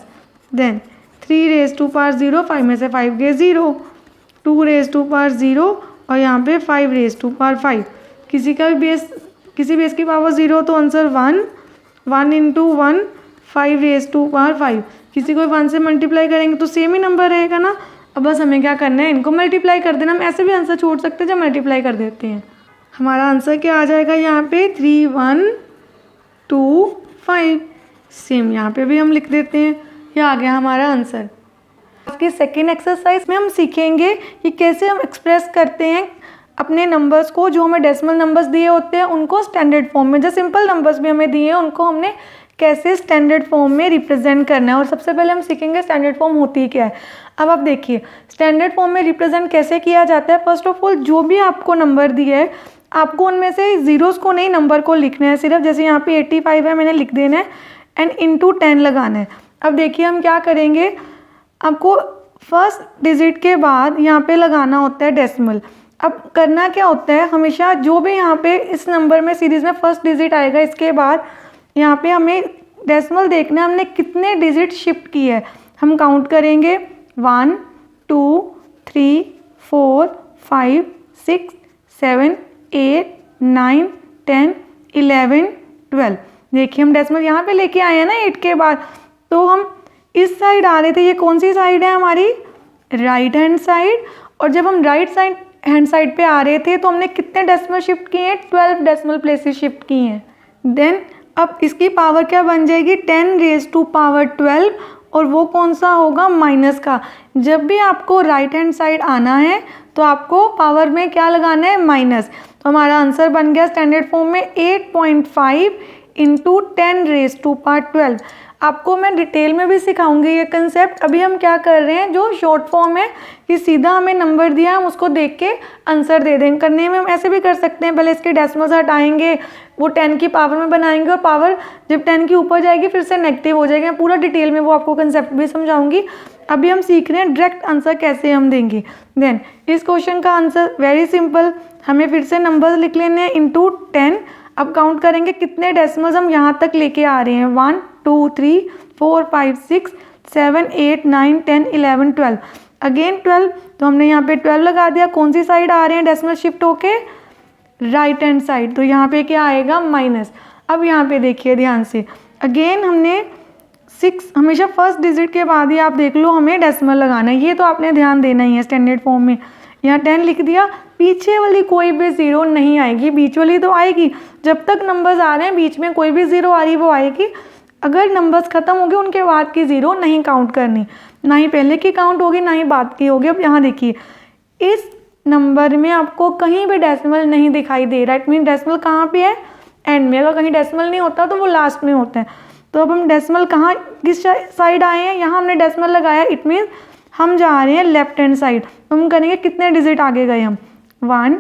S1: Then 3⁻0, 5 में से 5 गए 0, 2⁻0 और यहाँ पे 5⁻5। किसी का भी बेस, किसी बेस की पावर 0 तो आंसर 1, 1 × 1 5⁻5। किसी को 1 से मल्टीप्लाई करेंगे तो सेम ही नंबर रहेगा ना। अब बस हमें क्या करना है, इनको मल्टीप्लाई कर देना। हम ऐसे भी आंसर छोड़ सकते हैं जब मल्टीप्लाई कर देते हैं। हमारा आंसर क्या आ जाएगा यहाँ पे, 3 1 2 5। सेम यहाँ पे भी हम लिख देते हैं, ये आ गया हमारा आंसर। आपकी सेकेंड एक्सरसाइज में हम सीखेंगे कि कैसे हम एक्सप्रेस करते हैं अपने नंबर्स को, जो हमें डेसिमल नंबर्स दिए होते हैं उनको स्टैंडर्ड फॉर्म में। जो सिंपल नंबर्स भी हमें दिए हैं उनको हमने कैसे स्टैंडर्ड फॉर्म में रिप्रेजेंट करना है। और सबसे पहले हम सीखेंगे स्टैंडर्ड फॉर्म होती क्या है। अब आप देखिए स्टैंडर्ड फॉर्म में रिप्रेजेंट कैसे किया जाता है। फर्स्ट ऑफ ऑल जो भी आपको नंबर दिया है आपको उनमें से ज़ीरोज़ को नहीं नंबर को लिखना है सिर्फ। जैसे यहाँ पे 85 है मैंने लिख देना है एंड इंटू 10 लगाना है। अब देखिए हम क्या करेंगे, आपको फर्स्ट डिजिट के बाद यहाँ पे लगाना होता है डेसिमल। अब करना क्या होता है, हमेशा जो भी यहाँ पे इस नंबर में सीरीज़ में फर्स्ट डिजिट आएगा इसके बाद यहाँ पे हमें डेसिमल देखना है हमने कितने डिजिट शिफ्ट किए है। हम काउंट करेंगे 1 2 3 4 5 6 7 8 9 10 11 12। देखिए हम डेसिमल यहाँ पे लेके आए हैं ना 8 के बाद, तो हम इस साइड आ रहे थे। ये कौन सी साइड है हमारी, राइट हैंड साइड। और जब हम राइट साइड हैंड साइड पे आ रहे थे तो हमने कितने डेसिमल शिफ्ट किए हैं, 12 डेसिमल प्लेसेस शिफ्ट किए हैं। देन अब इसकी पावर क्या बन जाएगी, 10 रेज टू पावर 12। और वो कौन सा होगा, माइनस का। जब भी आपको राइट हैंड साइड आना है तो आपको पावर में क्या लगाना है, माइनस। तो हमारा आंसर बन गया स्टैंडर्ड फॉर्म में 8.5 इंटू 10 रेज टू पावर 12। आपको मैं डिटेल में भी सिखाऊंगी ये कंसेप्ट। अभी हम क्या कर रहे हैं, जो शॉर्ट फॉर्म है कि सीधा हमें नंबर दिया हम उसको देख के आंसर दे देंगे। करने में हम ऐसे भी कर सकते हैं, पहले इसके डेसिमल्स हटाएंगे, वो 10 की पावर में बनाएंगे और पावर जब 10 की ऊपर जाएगी फिर से नेगेटिव हो जाएगी। मैं पूरा डिटेल में वो आपको कंसेप्ट भी समझाऊंगी। अभी हम सीख रहे हैं डायरेक्ट आंसर कैसे हम देंगे। देन इस क्वेश्चन का आंसर वेरी सिंपल, हमें फिर से नंबर्स लिख लेने हैं इंटू 10। अब काउंट करेंगे कितने डेसिमल्स हम यहाँ तक लेके आ रहे हैं, 1 2 3 4 5 6 7 8 9 10 11 12। अगेन 12, तो हमने यहाँ पे 12 लगा दिया। कौन सी साइड आ रहे हैं डेसिमल शिफ्ट होके, राइट हैंड साइड, तो यहाँ पे क्या आएगा, माइनस। अब यहाँ पे देखिए ध्यान से, अगेन हमने 6 हमेशा फर्स्ट डिजिट के बाद ही आप देख लो हमें डेसिमल लगाना है, ये तो आपने ध्यान देना ही है स्टैंडर्ड फॉर्म में। यहाँ 10 लिख दिया, पीछे वाली कोई भी ज़ीरो नहीं आएगी, बीच वाली तो आएगी। जब तक नंबर्स आ रहे हैं बीच में कोई भी ज़ीरो आ रही वो आएगी। अगर नंबर्स ख़त्म हो गए उनके बाद की ज़ीरो नहीं काउंट करनी, ना ही पहले की काउंट होगी ना ही बाद की होगी। अब यहाँ देखिए इस नंबर में आपको कहीं भी डेसिमल नहीं दिखाई दे रहा है। इट मीन डेसिमल कहाँ पे है, एंड में। अगर कहीं डेसिमल नहीं होता तो वो लास्ट में होता है। तो अब हम डेसिमल कहाँ किस साइड आए हैं, यहाँ हमने डेसिमल लगाया, इट मीन हम जा रहे हैं लेफ्ट हैंड साइड। तो हम करेंगे कितने डिजिट आगे गए हम, 1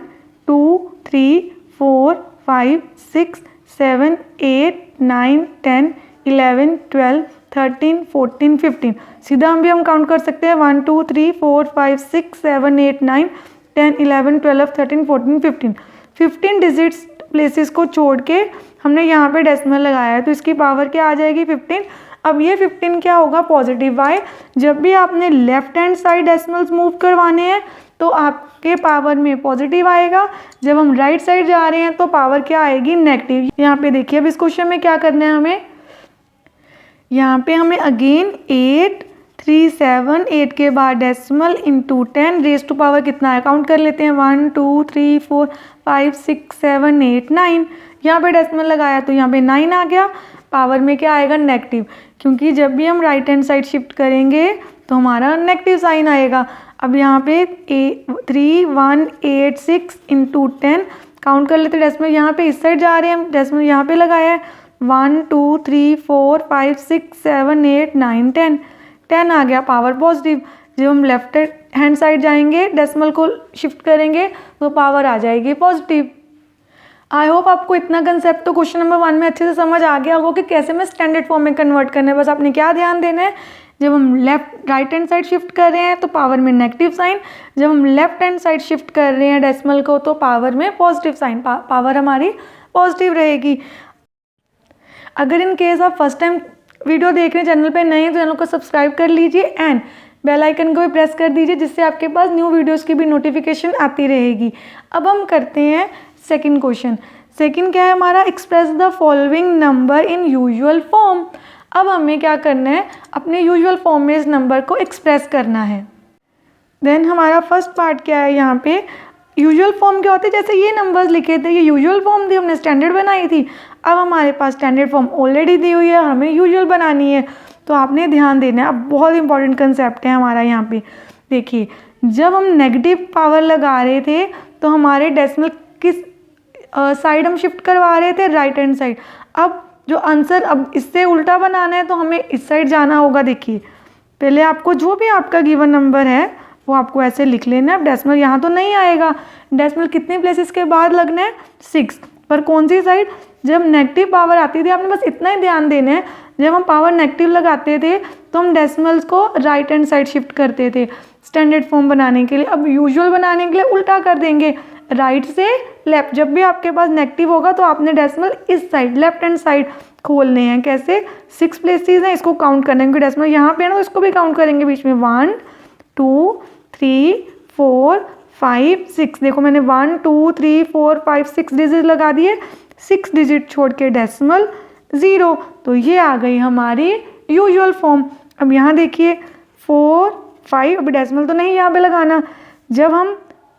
S1: 2 3 4 5 6 7 8 9 10 11 12 13 14 15। सीधा हम काउंट कर सकते हैं 1 2 3 4 5 6 7 8 9 10 11 12 13 14 15। 15 डिजिट्स प्लेसेस को छोड़ के हमने यहाँ पे डेसिमल लगाया है, तो इसकी पावर क्या आ जाएगी, 15। अब ये 15 क्या होगा, पॉजिटिव। वाई, जब भी आपने left hand side decimals move करवाने हैं तो आपके पावर में पॉजिटिव आएगा। जब हम राइट साइड जा रहे हैं तो पावर क्या आएगी, नेगेटिव। यहाँ पे देखिए अब इस क्वेश्चन में क्या करना है हमें, यहाँ पे हमें अगेन 8 3 7 8 के बाद decimal into 10 raise to power कितना है, काउंट कर लेते हैं 1 2 3 4 5 6 7 8 9। यहाँ पे डेसिमल लगाया तो यहाँ पे 9 आ गया, पावर में क्या आएगा, नेगेटिव। क्योंकि जब भी हम राइट हैंड साइड शिफ्ट करेंगे तो हमारा नेगेटिव साइन आएगा। अब यहाँ पे 3 1 8 6 इंटू 10 काउंट कर लेते डेसिमल, यहाँ पे इस साइड जा रहे हैं हम, डेसिमल यहाँ पे लगाया है 1 2 3 4 5 6 7 8 9 10। 10 आ गया, पावर पॉजिटिव। जब हम लेफ्ट हैंड साइड जाएंगे डेसिमल को शिफ्ट करेंगे तो पावर आ जाएगी पॉजिटिव। आई होप आपको इतना कंसेप्ट तो क्वेश्चन नंबर 1 में अच्छे से समझ आ गया होगा कि कैसे मैं स्टैंडर्ड फॉर्म में कन्वर्ट करना है। बस आपने क्या ध्यान देना है, जब हम राइट हैंड साइड शिफ्ट कर रहे हैं तो पावर में नेगेटिव साइन, जब हम लेफ्ट हैंड साइड शिफ्ट कर रहे हैं डेसिमल को तो पावर में पॉजिटिव साइन, पावर हमारी पॉजिटिव रहेगी। अगर इन केस आप फर्स्ट टाइम वीडियो देख रहे हैं, चैनल पे नए हैं तो चैनल को सब्सक्राइब कर लीजिए एंड बेल आइकन को भी प्रेस कर दीजिए, जिससे आपके पास न्यू वीडियोस की भी नोटिफिकेशन आती रहेगी। अब हम करते हैं सेकंड क्वेश्चन। सेकंड क्या है हमारा, express the following number in usual form. अब हमें क्या करना है, अपने यूजुअल फॉर्म में इस नंबर को एक्सप्रेस करना है। देन हमारा फर्स्ट पार्ट क्या है, यहाँ पे यूजुअल फॉर्म क्या होते हैं, जैसे ये नंबर्स लिखे थे ये यूजुअल फॉर्म थी, हमने स्टैंडर्ड बनाई थी। अब हमारे पास स्टैंडर्ड फॉर्म ऑलरेडी दी हुई है, हमें यूजुअल बनानी है, तो आपने ध्यान देना है। अब बहुत इंपॉर्टेंट कंसेप्ट है हमारा यहाँ पे। देखिए जब हम नेगेटिव पावर लगा रहे थे तो हमारे डेसिमल किस साइड हम शिफ्ट करवा रहे थे, राइट हैंड साइड। अब जो आंसर अब इससे उल्टा बनाना है तो हमें इस साइड जाना होगा। देखिए पहले आपको जो भी आपका गिवन नंबर है वो आपको ऐसे लिख लेना है। अब डेसिमल यहाँ तो नहीं आएगा, डेसिमल कितने प्लेसेस के बाद लगना है 6, पर कौन सी साइड, जब नेगेटिव पावर आती थी आपने बस इतना ही ध्यान देना है, जब हम पावर नेगेटिव लगाते थे तो हम डेसिमल्स को राइट हैंड साइड शिफ्ट करते थे स्टैंडर्ड फॉर्म बनाने के लिए। अब यूजुअल बनाने के लिए उल्टा कर देंगे, राइट से लेफ्ट। जब भी आपके पास नेगेटिव होगा तो आपने डेसिमल इस साइड लेफ्ट हैंड साइड खोलने हैं। कैसे, 6 प्लेसेस हैं, इसको काउंट करने हैं, क्योंकि डेसिमल यहाँ पे है ना तो इसको भी काउंट करेंगे बीच में। 1 2 3 4 5 6, देखो मैंने 1 2 3 4 5 6 डिजिट लगा दिए, 6 डिजिट छोड़ के डेसिमल 0, तो ये आ गई हमारी यूजुअल फॉर्म। अब यहाँ देखिए 4 5, अभी डेसिमल तो नहीं यहाँ पे लगाना। जब हम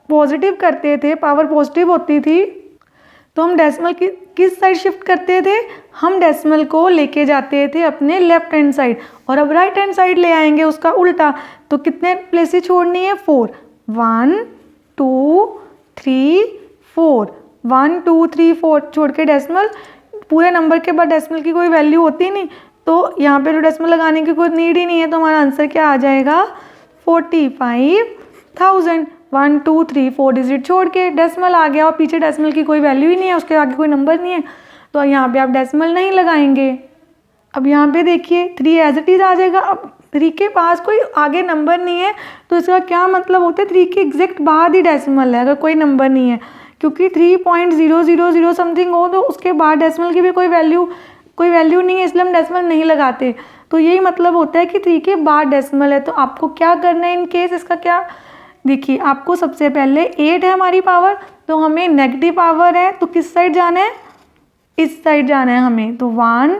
S1: पॉजिटिव करते थे, पावर पॉजिटिव होती थी, तो हम डेसिमल किस साइड शिफ्ट करते थे, हम डेसिमल को लेके जाते थे अपने लेफ्ट हैंड साइड, और अब राइट हैंड साइड ले आएंगे उसका उल्टा। तो कितने प्लेसेस छोड़नी है, 4, 1 2 3 4, 1 2 3 4 छोड़ के डेसिमल, पूरे नंबर के बाद डेसिमल की कोई वैल्यू होती नहीं, तो यहाँ पे तो डेसिमल लगाने की कोई नीड ही नहीं है। तो हमारा आंसर क्या आ जाएगा, 45,000। 1 2 3 4 डिजिट छोड़ के डेसिमल आ गया, और पीछे डेसिमल की कोई वैल्यू ही नहीं है, उसके आगे कोई नंबर नहीं है, तो यहाँ पे आप डेसिमल नहीं लगाएंगे। अब यहाँ पे देखिए 3 एज इट इज आ जाएगा। अब 3 के पास कोई आगे नंबर नहीं है, तो इसका क्या मतलब होता है, 3 के एग्जैक्ट बाद ही डेसिमल है अगर कोई नंबर नहीं है, क्योंकि 3.000 समथिंग हो तो उसके बाद डेसिमल की भी कोई वैल्यू नहीं है, इसलिए हम डेसिमल नहीं लगाते। तो यही मतलब होता है कि 3 के बाद डेसिमल है। तो आपको क्या करना है इन केस, इसका क्या, देखिए आपको सबसे पहले 8 है हमारी पावर, तो हमें नेगेटिव पावर है तो किस साइड जाना है, इस साइड जाना है हमें। तो 1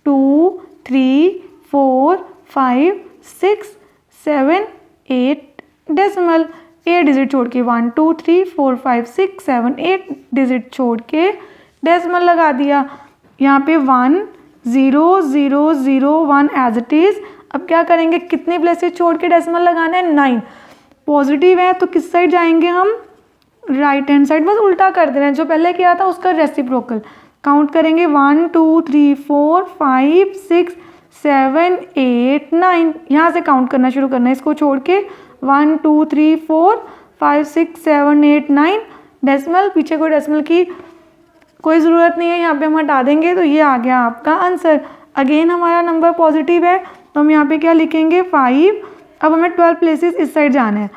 S1: 2 3 4 5 6 7 8 डेसिमल, 8 डिजिट छोड़ के 1 2 3 4 5 6 7 8 डिजिट छोड़ के डेसिमल लगा दिया। यहाँ पे 1 0 0 0 1 एज इट इज। अब क्या करेंगे, कितने प्लेसेस छोड़ के डेसिमल लगाना है, 9। पॉजिटिव है तो किस साइड जाएंगे हम, राइट हैंड साइड, बस उल्टा कर दे रहे हैं, जो पहले किया था उसका रेसिप्रोकल। काउंट करेंगे 1 2 3 4 5 6 7 8 9, यहाँ से काउंट करना शुरू करना है, इसको छोड़ के 1 2 3 4 5 6 7 8 9 डेसिमल, पीछे कोई डेसिमल की कोई ज़रूरत नहीं है, यहाँ पे हम हटा देंगे। तो ये आ गया आपका आंसर। अगेन हमारा नंबर पॉजिटिव है तो हम यहाँ पे क्या लिखेंगे, 5। अब हमें 12 प्लेसेस इस साइड जाना है,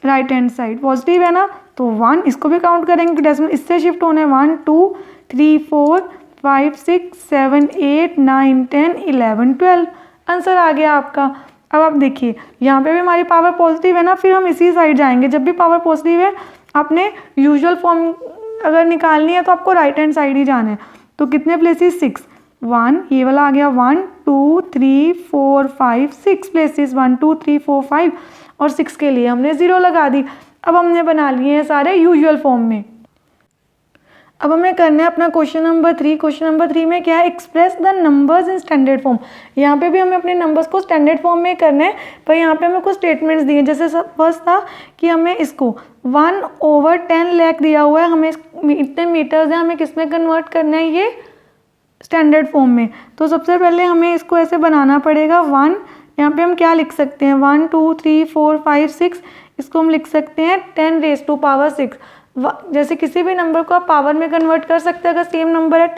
S1: राइट हैंड साइड, पॉजिटिव है ना, तो 1, इसको भी काउंट करेंगे कि डेसिमल इससे शिफ्ट होना है। 1 2 3 4 5 6 7 8 9 10 11 12, आंसर आ गया आपका। अब आप देखिए यहाँ पे भी हमारी पावर पॉजिटिव है ना, फिर हम इसी साइड जाएंगे। जब भी पावर पॉजिटिव है, आपने यूजुअल फॉर्म अगर निकालनी है तो आपको राइट हैंड साइड ही जाना है। तो कितने प्लेसेस, 6, 1, ये वाला आ गया, 1 2 3 4 5 6 प्लेसेस, 1 2 3 4 5, और 6 के लिए हमने 0 लगा दी। अब हमने बना लिए हैं सारे यूजुअल फॉर्म में। अब हमें करना है अपना क्वेश्चन नंबर 3। क्वेश्चन नंबर 3 में क्या है, express the numbers in standard form. यहाँ पे भी हमें अपने नंबर्स को स्टैंडर्ड फॉर्म में करना है, पर यहाँ पे हमें कुछ स्टेटमेंट्स दिए। जैसे फर्स्ट था कि हमें इसको 1/10 लाख दिया हुआ है, हमें इतने मीटर्स हैं, हमें किस में कन्वर्ट करना है, ये स्टैंडर्ड फॉर्म में। तो सबसे पहले हमें इसको ऐसे बनाना पड़ेगा। 1, यहाँ पे हम क्या लिख सकते हैं, 1 2 3 4 5 6, इसको हम लिख सकते हैं 10⁻6। जैसे किसी भी नंबर को आप पावर में कन्वर्ट कर सकते हैं। अगर सेम नंबर है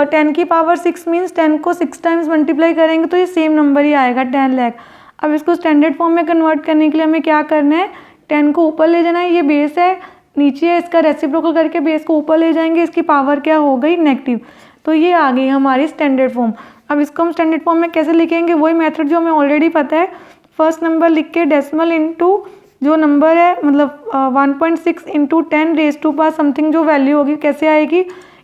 S1: 10 की पावर 6 मीन्स 10 को 6 टाइम्स मल्टीप्लाई करेंगे तो ये सेम नंबर ही आएगा, 10 लाख। अब इसको स्टैंडर्ड फॉर्म में कन्वर्ट करने के लिए हमें क्या करना है, 10 को ऊपर ले जाना है, ये बेस है, नीचे है, इसका रेसिप्रोकल करके बेस को ऊपर ले जाएंगे, इसकी पावर क्या हो गई, नेगेटिव। तो ये आ गई हमारी स्टैंडर्ड फॉर्म। अब इसको हम स्टैंडर्ड फॉर्म में कैसे लिखेंगे, वही मेथड जो हमें ऑलरेडी पता है। फर्स्ट नंबर लिख के डेसिमल इनटू जो नंबर है, मतलब 1.6 इंटू 10⁻⁻ समथिंग जो वैल्यू होगी, कैसे आएगी,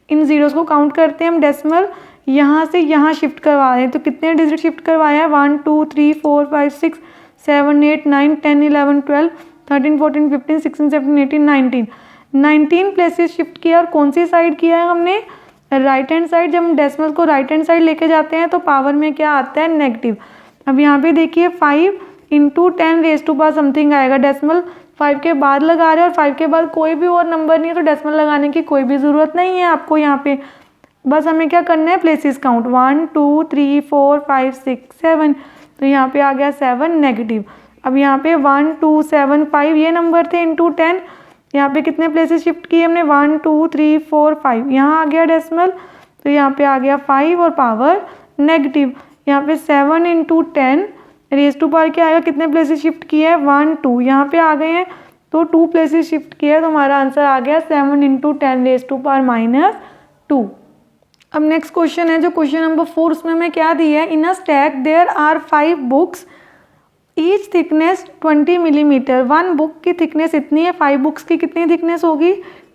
S1: इन जीरोस को काउंट करते हैं हम। डेसिमल यहाँ से यहाँ शिफ्ट करवा रहे हैं, तो कितने डिजिट शिफ्ट करवाया है, 1 2 3 4 5 6 7 8 9 10 11 12 13 14 15 16 17 18 19 प्लेसेस शिफ्ट किया। और कौन सी साइड किया है हमने, राइट हैंड साइड। जब हम डेसिमल को राइट हैंड साइड लेके जाते हैं तो पावर में क्या आता है, नेगेटिव। अब यहाँ पे देखिए 5 इंटू 10⁻⁻ समथिंग आएगा, डेसिमल 5 के बाद लगा रहे हैं और 5 के बाद कोई भी और नंबर नहीं है, तो डेसिमल लगाने की कोई भी ज़रूरत नहीं है आपको यहाँ पे। बस हमें क्या करना है, प्लेसेस काउंट 1 2 3 4 5 6 7, तो यहाँ पे आ गया 7 नेगेटिव। अब यहाँ पे 1 2 7 5 ये नंबर थे इंटू 10, यहाँ पे कितने प्लेसेस शिफ्ट किए हमने 1 2 3 4 5, यहाँ आ गया डेसिमल, तो यहाँ पे आ गया 5 और पावर नेगेटिव। यहाँ पे 7 इंटू 10 रेज टू पावर क्या आएगा, कितने प्लेसेस शिफ्ट किए हैं 1 2, यहाँ पे आ गए हैं तो 2 प्लेसेस शिफ्ट किए, तो हमारा आंसर आ गया 7 इंटू 10 रेज टू पावर -2। अब नेक्स्ट क्वेश्चन है जो क्वेश्चन नंबर 4, उसमें हमें क्या दिया है, in a stack there are 5 books each thickness 20 millimeter. 1 book की थिकनेस इतनी है, 5 बुक्स की कितनी थिकनेस होगी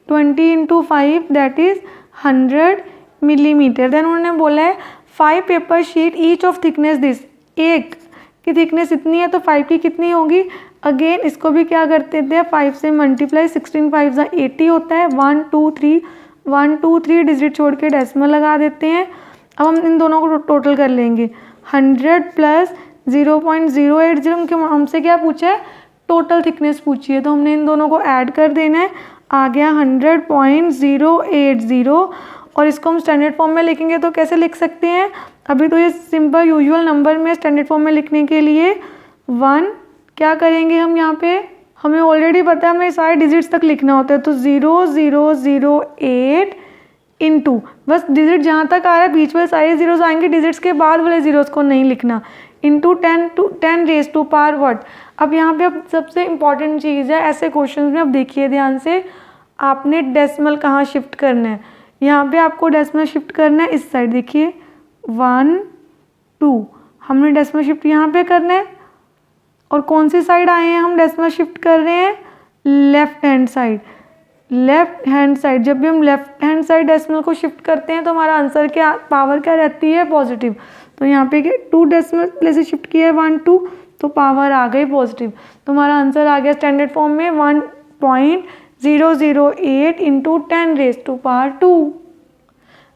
S1: 20 into 5 that is 100 millimeter. Then उन्होंने बोला है 5 paper sheet each of thickness this, एक की थिकनेस इतनी है तो 5 की कितनी होगी। अगेन इसको भी क्या करते थे 5 से मल्टीप्लाई, 16 5 80 होता है, 1 2 3 डिजिट छोड़ के डेसिमल लगा देते हैं। अब हम इन दोनों को टोटल कर लेंगे, 100 प्लस 0.080, क्यों हमसे क्या पूछा है, टोटल थिकनेस पूछी है, तो हमने इन दोनों को ऐड कर देना है, आ गया 100.080। और इसको हम स्टैंडर्ड फॉर्म में लिखेंगे तो कैसे लिख सकते हैं, अभी तो ये सिंपल यूजुअल नंबर में, स्टैंडर्ड फॉर्म में लिखने के लिए 1 क्या करेंगे हम, यहाँ पे हमें ऑलरेडी पता है हमें सारे डिजिट्स तक लिखना होता है, तो 0008 इंटू, बस डिजिट जहाँ तक आ रहा है बीच में सारे जीरोस आएंगे, डिजिट्स के बाद वाले जीरोस को नहीं लिखना, into 10 raise to power what. अब यहाँ पे अब सबसे इंपॉर्टेंट चीज़ है ऐसे क्वेश्चन में, अब देखिए ध्यान से, आपने डेसिमल कहाँ शिफ्ट करना है, यहाँ पे आपको डेसिमल शिफ्ट करना है इस साइड, देखिए 1 2 हमने डेसिमल शिफ्ट यहाँ पे करना है, और कौन सी साइड आए हैं हम डेसिमल शिफ्ट कर रहे हैं, left hand side. Left hand side, जब भी हम लेफ्ट हैंड साइड डेसिमल को शिफ्ट करते हैं तो हमारा आंसर क्या, पावर क्या रहती है, पॉजिटिव। तो यहाँ पे 2 डेसिमल प्लेसेस शिफ्ट किया है 1 2, तो पावर आ गई पॉजिटिव, तो हमारा आंसर आ गया स्टैंडर्ड फॉर्म में 1.008 into 10 raise to power 2।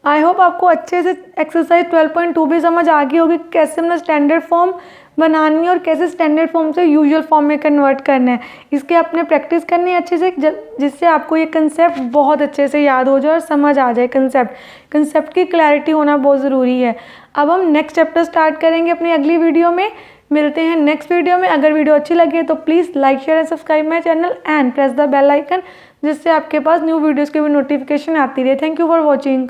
S1: I hope आपको अच्छे से एक्सरसाइज 12.2 भी समझ आ गई होगी, कैसे हमने स्टैंडर्ड फॉर्म बनानी है और कैसे स्टैंडर्ड फॉर्म से यूजुअल फॉर्म में कन्वर्ट करना है। इसके आपने प्रैक्टिस करनी है अच्छे से, जिससे आपको ये कंसेप्ट बहुत अच्छे से याद हो जाए और समझ आ जाए। कंसेप्ट की क्लैरिटी होना बहुत ज़रूरी है। अब हम नेक्स्ट चैप्टर स्टार्ट करेंगे अपनी अगली वीडियो में। मिलते हैं नेक्स्ट वीडियो में। अगर वीडियो अच्छी लगे तो please like share and subscribe my channel and press the bell icon, जिससे आपके पास न्यू वीडियोज़ की भी नोटिफिकेशन आती रहे। Thank you for watching.